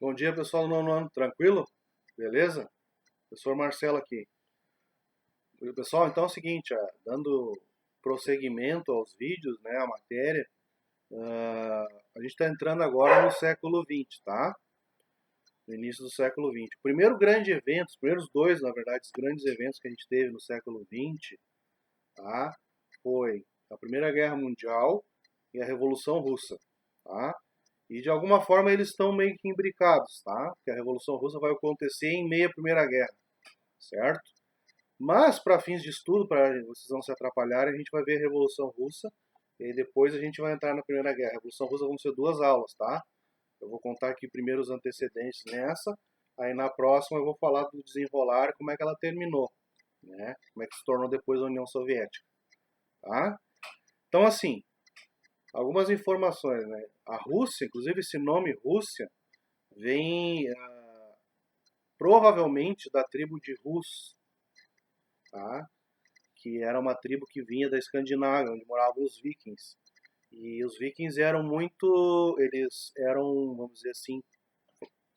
Bom dia, pessoal do nono ano, tranquilo? Beleza? Professor Marcelo aqui. Pessoal, então é o seguinte, dando prosseguimento aos vídeos, né, a matéria, a gente está entrando agora no século XX, tá? No início do século XX. O primeiro grande evento, os primeiros dois, na verdade, os grandes eventos que a gente teve no século XX, tá? Foi a Primeira Guerra Mundial e a Revolução Russa, tá? E de alguma forma eles estão meio que imbricados, tá? Porque a Revolução Russa vai acontecer em meio à Primeira Guerra, certo? Mas para fins de estudo, para vocês não se atrapalharem, a gente vai ver a Revolução Russa e aí depois a gente vai entrar na Primeira Guerra. A Revolução Russa vão ser duas aulas, tá? Eu vou contar aqui primeiro os antecedentes nessa, aí na próxima eu vou falar do desenrolar, como é que ela terminou, né? Como é que se tornou depois a União Soviética, tá? Então assim, algumas informações, né? A Rússia, inclusive esse nome Rússia, vem provavelmente da tribo de Rus, tá? Que era uma tribo que vinha da Escandinávia, onde moravam os vikings. E os vikings eram muito, eles eram, vamos dizer assim,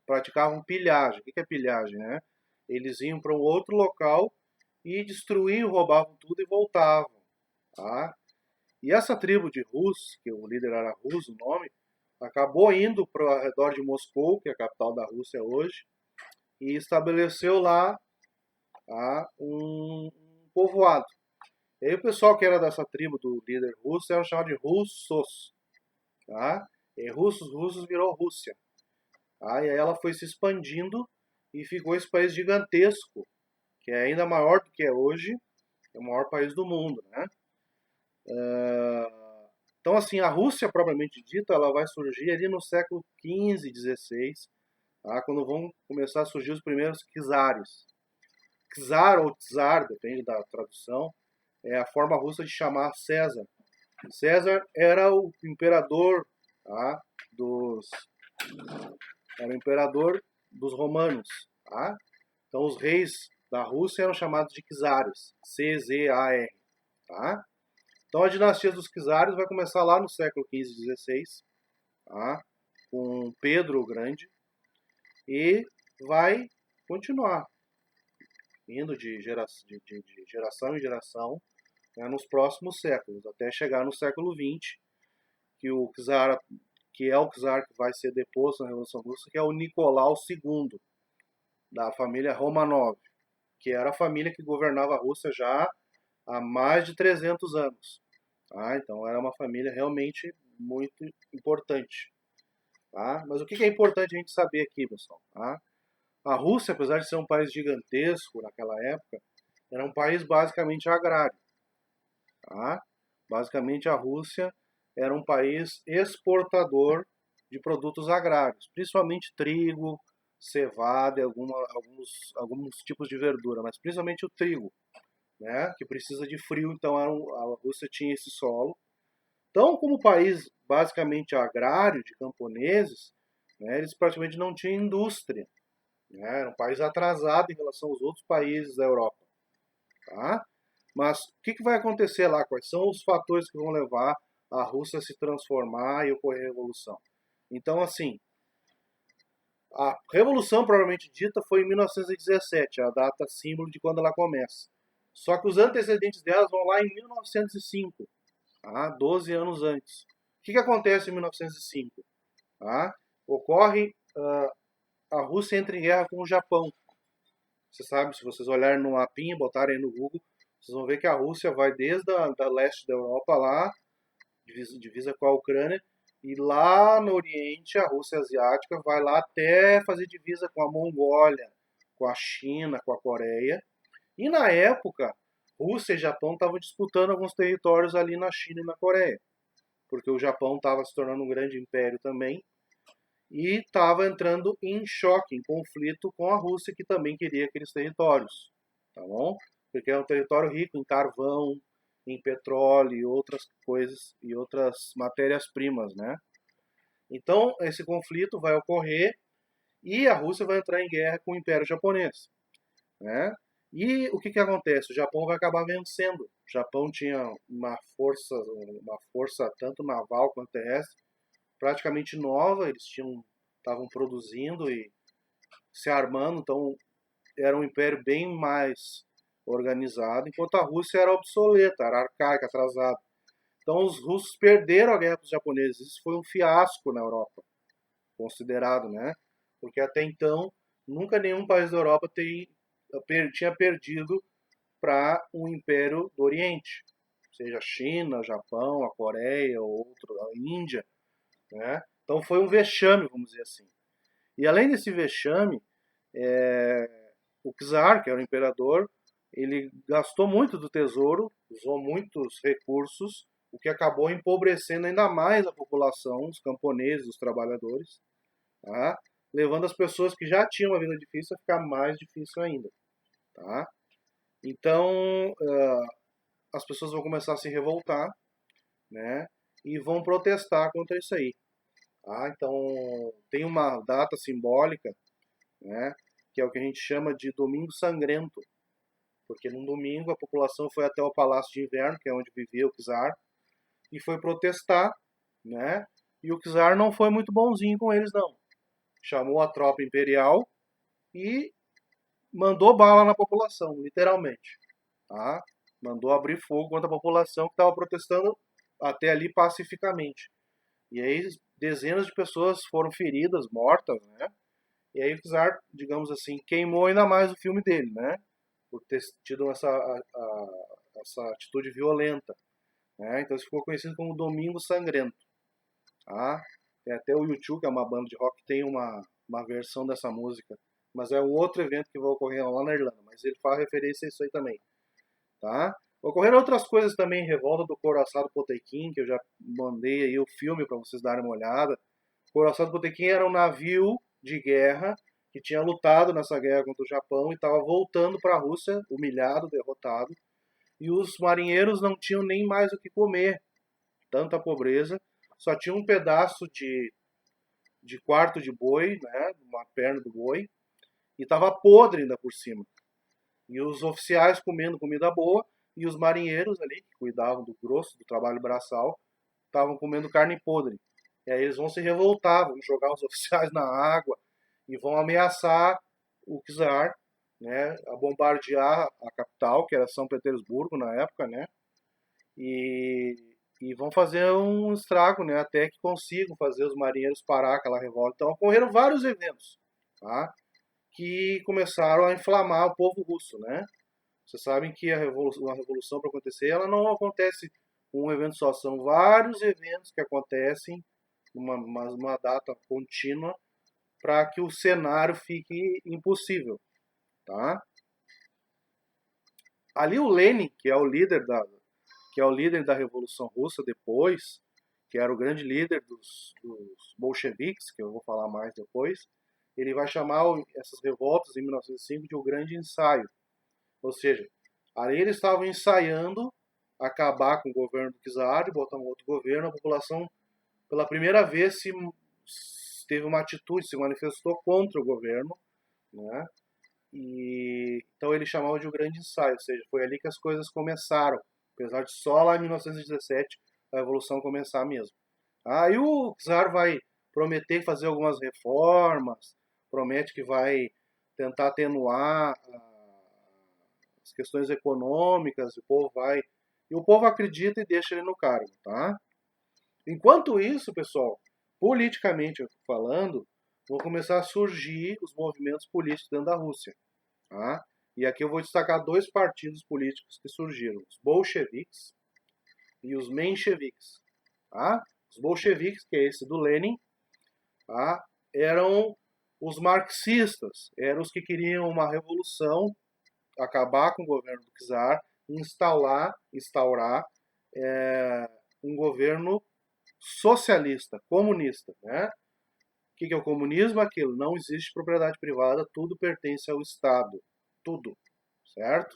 praticavam pilhagem. O que é pilhagem, né? Eles iam para um outro local e destruíam, roubavam tudo e voltavam, tá? E essa tribo de Rus, que o líder era Rus, o nome, acabou indo para o redor de Moscou, que é a capital da Rússia hoje, e estabeleceu lá, tá, um povoado. E aí o pessoal que era dessa tribo do líder russo era chamado de russos, tá? E russos virou Rússia, tá? E aí ela foi se expandindo e ficou esse país gigantesco, que é ainda maior do que é hoje, é o maior país do mundo, né? Então assim, a Rússia propriamente dita, ela vai surgir ali no século XV, XVI, tá? Quando vão começar a surgir os primeiros czares. Czar ou czar, depende da tradução, é a forma russa de chamar César. César era o imperador, tá, era o imperador dos romanos. Tá? Então os reis da Rússia eram chamados de czares, C-Z-A-R. Tá? Então a dinastia dos czares vai começar lá no século XV e XVI, tá? Com Pedro o Grande, e vai continuar indo de geração em geração, né, nos próximos séculos, até chegar no século XX, que o czar, que é o czar que vai ser deposto na Revolução Russa, que é o Nicolau II, da família Romanov, que era a família que governava a Rússia já há mais de 300 anos. Tá? Então era uma família realmente muito importante. Tá? Mas o que é importante a gente saber aqui, pessoal? Tá? A Rússia, apesar de ser um país gigantesco naquela época, era um país basicamente agrário. Tá? Basicamente a Rússia era um país exportador de produtos agrários, principalmente trigo, cevada e alguns tipos de verdura, mas principalmente o trigo, né, que precisa de frio, então a Rússia tinha esse solo. Então, como país basicamente agrário, de camponeses, né, eles praticamente não tinham indústria, né, era um país atrasado em relação aos outros países da Europa. Tá? Mas o que vai acontecer lá? Quais são os fatores que vão levar a Rússia a se transformar e ocorrer a revolução? Então, assim, a revolução propriamente dita foi em 1917, a data símbolo de quando ela começa. Só que os antecedentes delas vão lá em 1905, tá? 12 anos antes. O que acontece em 1905? Tá? Ocorre, a Rússia entra em guerra com o Japão. Você sabe, se vocês olharem no mapinha, botarem aí no Google, vocês vão ver que a Rússia vai desde a leste da Europa lá, divisa com a Ucrânia, e lá no Oriente, a Rússia asiática vai lá até fazer divisa com a Mongólia, com a China, com a Coreia. E na época, Rússia e Japão estavam disputando alguns territórios ali na China e na Coreia, porque o Japão estava se tornando um grande império também, e estava entrando em choque, em conflito com a Rússia, que também queria aqueles territórios, tá bom? Porque é um território rico em carvão, em petróleo e outras coisas, e outras matérias-primas, né? Então, esse conflito vai ocorrer e a Rússia vai entrar em guerra com o Império Japonês, né? E o que acontece? O Japão vai acabar vencendo. O Japão tinha uma força tanto naval quanto terrestre, praticamente nova, eles tinham estavam produzindo e se armando, então era um império bem mais organizado, enquanto a Rússia era obsoleta, era arcaica, atrasada. Então os russos perderam a guerra para os japoneses. Isso foi um fiasco na Europa, considerado, né? Porque até então nunca nenhum país da Europa tinha perdido para um império do Oriente, seja a China, o Japão, a Coreia, outro, a Índia, né? Então foi um vexame, vamos dizer assim. E além desse vexame, o czar, que era o imperador, ele gastou muito do tesouro, usou muitos recursos, o que acabou empobrecendo ainda mais a população, os camponeses, os trabalhadores, tá? Levando as pessoas que já tinham uma vida difícil a ficar mais difícil ainda. Tá? Então, as pessoas vão começar a se revoltar, né? E vão protestar contra isso aí. Tá? Então, tem uma data simbólica, né? Que é o que a gente chama de Domingo Sangrento. Porque num domingo a população foi até o Palácio de Inverno, que é onde vivia o czar, e foi protestar, né? E o czar não foi muito bonzinho com eles, não. Chamou a tropa imperial e mandou bala na população, literalmente. Tá? Mandou abrir fogo contra a população que estava protestando até ali pacificamente. E aí dezenas de pessoas foram feridas, mortas, né? E aí o czar, digamos assim, queimou ainda mais o filme dele, né? Por ter tido essa atitude violenta. Né? Então isso ficou conhecido como Domingo Sangrento. Tá? Tem até o YouTube, que é uma banda de rock, que tem uma versão dessa música. Mas é um outro evento que vai ocorrer lá na Irlanda. Mas ele faz referência a isso aí também. Tá? Ocorreram outras coisas também, Revolta do Couraçado Potemkin, que eu já mandei aí o filme para vocês darem uma olhada. O Couraçado Potemkin era um navio de guerra que tinha lutado nessa guerra contra o Japão e estava voltando para a Rússia, humilhado, derrotado. E os marinheiros não tinham nem mais o que comer, tanta pobreza. Só tinha um pedaço de quarto de boi, né, uma perna do boi, e estava podre ainda por cima. E os oficiais comendo comida boa, e os marinheiros ali, que cuidavam do grosso, do trabalho braçal, estavam comendo carne podre. E aí eles vão se revoltar, vão jogar os oficiais na água, e vão ameaçar o czar, né, a bombardear a capital, que era São Petersburgo na época, né, e vão fazer um estrago, né, até que consigam fazer os marinheiros parar aquela revolta. Então ocorreram vários eventos, tá, que começaram a inflamar o povo russo, né. Vocês sabem que a revolução para acontecer, ela não acontece um evento só, são vários eventos que acontecem numa data contínua para que o cenário fique impossível, tá? Ali o Lenin, que é o líder da Revolução Russa depois, que era o grande líder dos bolcheviques, que eu vou falar mais depois, ele vai chamar essas revoltas em 1905 de o grande ensaio. Ou seja, ali eles estavam ensaiando acabar com o governo do czar e botar um outro governo. A população, pela primeira vez, teve uma atitude, se manifestou contra o governo, né? E então ele chamava de um grande ensaio, ou seja, foi ali que as coisas começaram, apesar de só lá em 1917 a revolução começar mesmo. Aí o czar vai prometer fazer algumas reformas, promete que vai tentar atenuar as questões econômicas, e o povo acredita e deixa ele no cargo, tá? Enquanto isso, pessoal, politicamente falando, vão começar a surgir os movimentos políticos dentro da Rússia. Tá? E aqui eu vou destacar dois partidos políticos que surgiram, os bolcheviques e os mencheviques. Tá? Os bolcheviques, que é esse do Lenin, tá? Eram os marxistas, eram os que queriam uma revolução, acabar com o governo do czar, instaurar um governo socialista, comunista, né? O que é o comunismo? Aquilo, não existe propriedade privada, tudo pertence ao Estado, tudo, certo?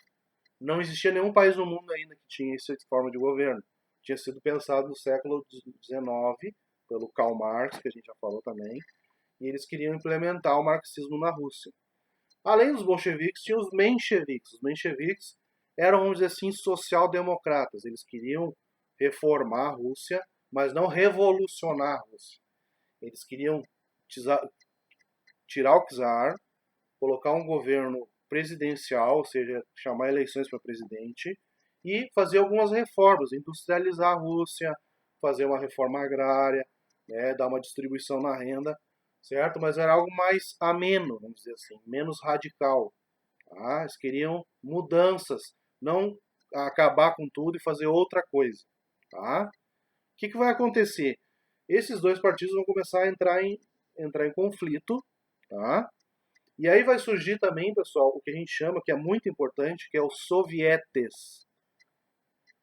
Não existia nenhum país no mundo ainda que tinha essa forma de governo. Tinha sido pensado no século XIX pelo Karl Marx, que a gente já falou também, e eles queriam implementar o marxismo na Rússia. Além dos bolcheviques, tinha os mencheviques. Os mencheviques eram, vamos dizer assim, social-democratas. Eles queriam reformar a Rússia, mas não revolucionar a Rússia. Eles queriam tirar o czar, colocar um governo presidencial, ou seja, chamar eleições para presidente, e fazer algumas reformas, industrializar a Rússia, fazer uma reforma agrária, né, dar uma distribuição na renda, certo? Mas era algo mais ameno, vamos dizer assim, menos radical. Tá? Eles queriam mudanças, não acabar com tudo e fazer outra coisa. Tá? O que vai acontecer? Esses dois partidos vão começar a entrar em conflito, tá? E aí vai surgir também, pessoal, o que a gente chama, que é muito importante, que é os sovietes.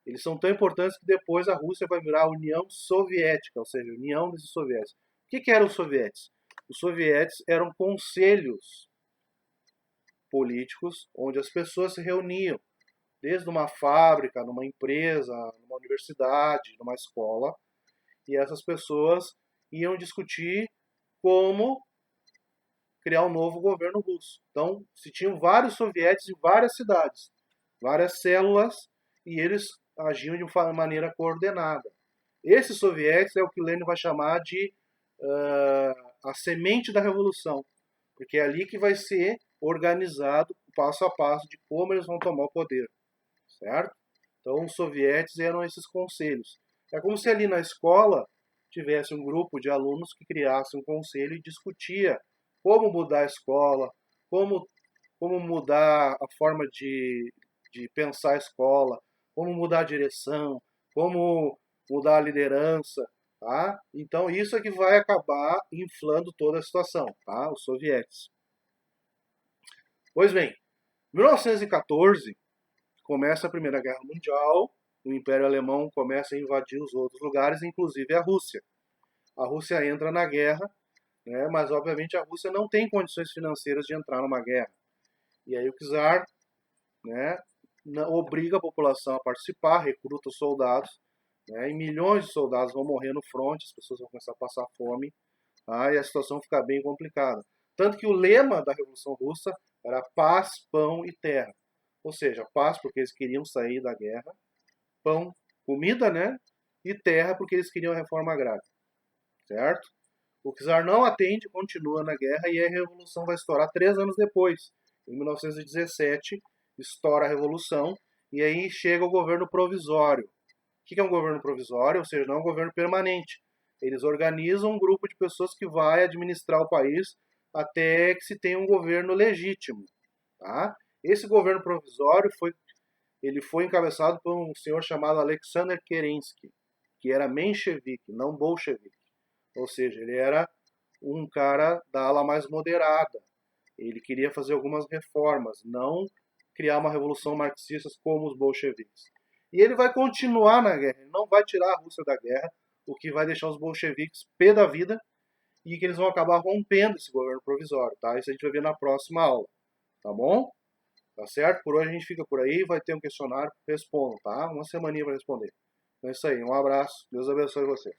Eles são tão importantes que depois a Rússia vai virar a União Soviética, ou seja, a União desses sovietes. O que eram os sovietes? Os sovietes eram conselhos políticos onde as pessoas se reuniam, desde uma fábrica, numa empresa, numa universidade, numa escola, e essas pessoas iam discutir como criar um novo governo russo. Então, se tinham vários sovietes em várias cidades, várias células, e eles agiam de uma maneira coordenada. Esses sovietes é o que Lenin vai chamar de a semente da revolução, porque é ali que vai ser organizado passo a passo de como eles vão tomar o poder, certo? Então, os sovietes eram esses conselhos. É como se ali na escola tivesse um grupo de alunos que criasse um conselho e discutia como mudar a escola, como mudar a forma de pensar a escola, como mudar a direção, como mudar a liderança, tá? Então isso é que vai acabar inflando toda a situação, tá? Os sovietes. Pois bem, em 1914 começa a Primeira Guerra Mundial, o Império Alemão começa a invadir os outros lugares, inclusive a Rússia. A Rússia entra na guerra, né, mas obviamente a Rússia não tem condições financeiras de entrar numa guerra. E aí o czar, né, obriga a população a participar, recruta os soldados, né, e milhões de soldados vão morrer no fronte, as pessoas vão começar a passar fome, tá, e a situação fica bem complicada. Tanto que o lema da Revolução Russa era paz, pão e terra. Ou seja, paz porque eles queriam sair da guerra, pão, comida, né, e terra porque eles queriam a reforma agrária, certo? O czar não atende, continua na guerra e a revolução vai estourar 3 anos depois. Em 1917, estoura a revolução e aí chega o governo provisório. O que é um governo provisório? Ou seja, não é um governo permanente. Eles organizam um grupo de pessoas que vai administrar o país até que se tenha um governo legítimo. Tá? Esse governo provisório foi encabeçado por um senhor chamado Alexander Kerensky, que era menchevique, não bolchevique. Ou seja, ele era um cara da ala mais moderada. Ele queria fazer algumas reformas, não criar uma revolução marxista como os bolcheviques. E ele vai continuar na guerra, ele não vai tirar a Rússia da guerra, o que vai deixar os bolcheviques pé da vida e que eles vão acabar rompendo esse governo provisório, tá? Isso a gente vai ver na próxima aula, tá bom? Tá certo? Por hoje a gente fica por aí, vai ter um questionário, respondam, tá? Uma semaninha para responder. Então é isso aí, um abraço, Deus abençoe vocês.